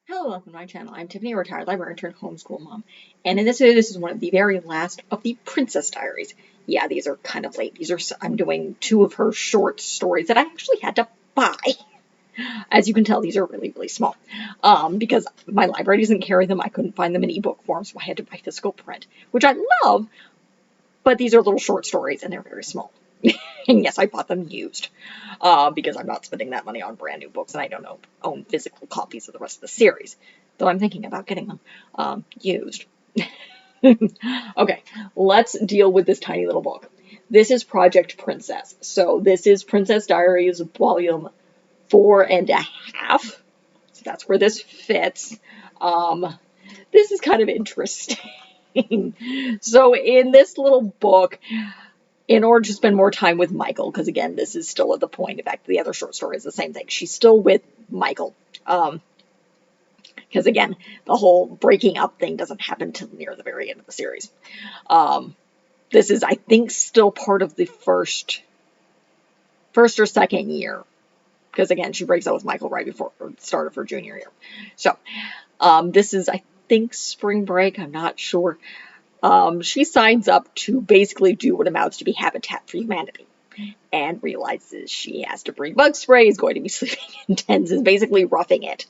Hello, welcome to my channel. I'm Tiffany, a retired librarian turned homeschool mom. And in this video, this is one of the very last of the Princess Diaries. Yeah, these are kind of late. I'm doing two of her short stories that I actually had to buy. As you can tell, these are really, really small. Because my library doesn't carry them. I couldn't find them in ebook form, so I had to buy physical print, which I love, but these are little short stories and they're very small. And yes, I bought them used because I'm not spending that money on brand new books and I don't own physical copies of the rest of the series, though I'm thinking about getting them used. Okay, let's deal with this tiny little book. This is Project Princess. So this is Princess Diaries volume 4.5. So that's where this fits. This is kind of interesting. So in this little book, in order to spend more time with Michael, because again, this is still at the point, in fact, the other short story is the same thing. She's still with Michael. Because again, the whole breaking up thing doesn't happen till near the very end of the series. This is, I think, still part of the first or second year. Because again, she breaks up with Michael right before the start of her junior year. So, this is, I think, spring break. I'm not sure. She signs up to basically do what amounts to be Habitat for Humanity and realizes she has to bring bug spray, is going to be sleeping in tents, is basically roughing it.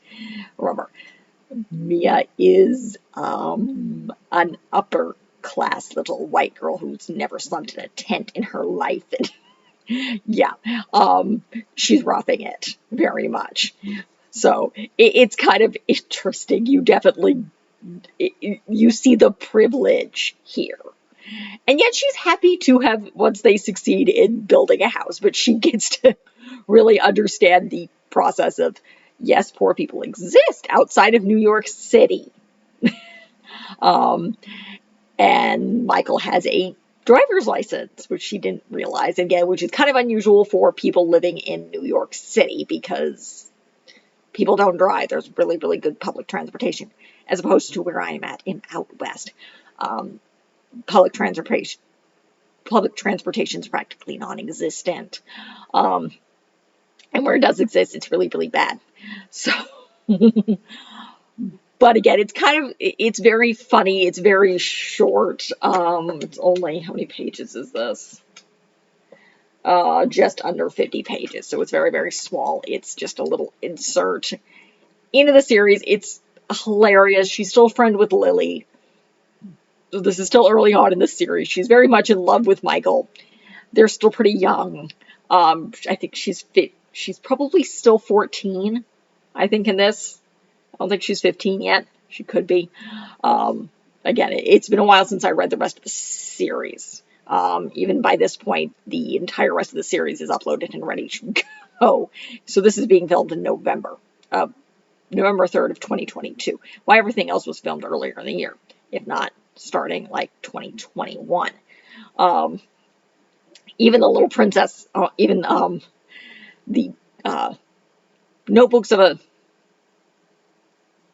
Remember, Mia is an upper class little white girl who's never slept in a tent in her life. And yeah, she's roughing it very much. So it's kind of interesting. You see the privilege here. And yet she's happy to have, once they succeed in building a house, but she gets to really understand the process of, yes, poor people exist outside of New York City. And Michael has a driver's license, which she didn't realize, again, which is kind of unusual for people living in New York City because people don't drive. There's really, really good public transportation, as opposed to where I am at in out west. Public transportation is practically non-existent. And where it does exist, it's really, really bad. So, but again, it's very funny. It's very short. It's only, how many pages is this? Just under 50 pages. So it's very, very small. It's just a little insert into the series. It's hilarious. She's still a friend with Lily. This is still early on in the series. She's very much in love with Michael. They're still pretty young. I think she's probably still 14, I think, in this. I don't think she's 15 yet. She could be. Again, it's been a while since I read the rest of the series. Even by this point, the entire rest of the series is uploaded and ready to go. So this is being filmed in November 3rd of 2022. While everything else was filmed earlier in the year, if not starting like 2021. Even the little princess, even the Notebooks of a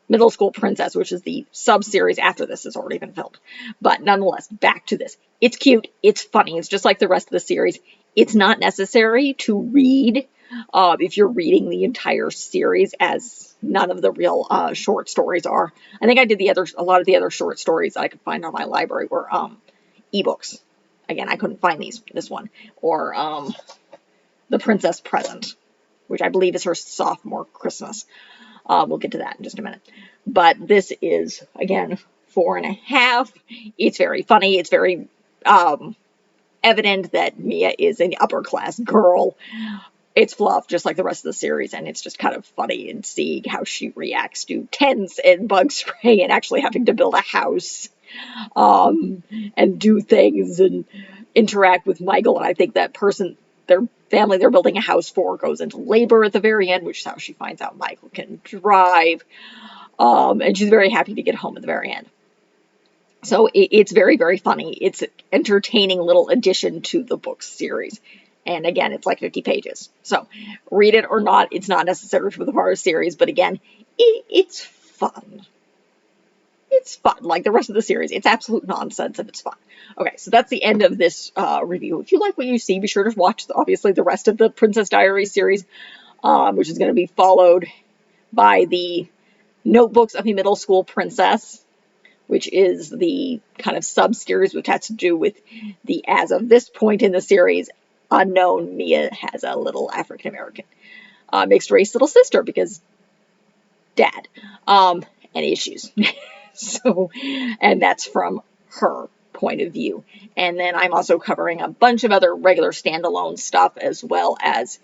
Middle School Princess, which is the sub-series after this, has already been filmed. But nonetheless, back to this. It's cute. It's funny. It's just like the rest of the series. It's not necessary to read if you're reading the entire series, as none of the real short stories are. I think I did a lot of the other short stories that I could find on my library were ebooks. Again, I couldn't find this one. Or The Princess Present, which I believe is her sophomore Christmas. We'll get to that in just a minute. But this is, again, 4.5. It's very funny. It's very evident that Mia is an upper class girl. It's fluff, just like the rest of the series, and it's just kind of funny in seeing how she reacts to tents and bug spray and actually having to build a house and do things and interact with Michael. And I think that person, their family they're building a house for, goes into labor at the very end, which is how she finds out Michael can drive. And she's very happy to get home at the very end. So it's very, very funny. It's an entertaining little addition to the book series. And again, it's like 50 pages. So read it or not, it's not necessary for the part of the series. But again, it's fun. It's fun. Like the rest of the series, it's absolute nonsense and it's fun. Okay, so that's the end of this review. If you like what you see, be sure to watch, obviously, the rest of the Princess Diaries series, which is going to be followed by the Notebooks of a Middle School Princess, which is the kind of sub-series which has to do with the, as of this point in the series, unknown Mia has a little African-American mixed race little sister because dad, and issues. So, and that's from her point of view. And then I'm also covering a bunch of other regular standalone stuff, as well as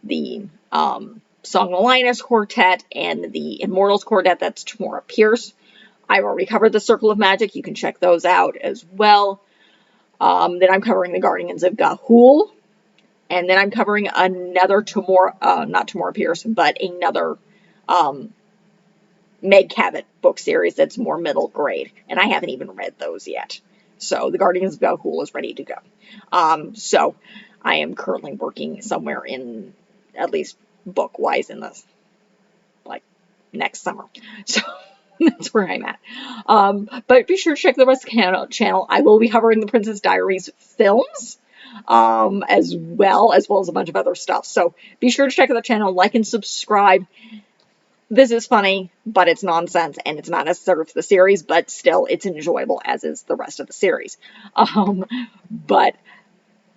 the Song of Linus Quartet and the Immortals Quartet. That's Tamora Pierce. I've already covered the Circle of Magic. You can check those out as well. Then I'm covering the Guardians of Ga'Hoole. And then I'm covering another Tamora, not Tamora Pierce, but another Meg Cabot book series that's more middle grade. And I haven't even read those yet. So the Guardians of Ga'Hoole is ready to go. So I am currently working somewhere in, at least book-wise, in the, like, next summer. So that's where I'm at. But be sure to check the rest of the channel. I will be covering the Princess Diaries films, as well as a bunch of other stuff. So be sure to check out the channel, like and subscribe. This is funny, but it's nonsense, and it's not necessary for the series, but still, it's enjoyable, as is the rest of the series. But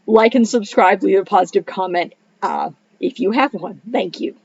like and subscribe, leave a positive comment if you have one. Thank you.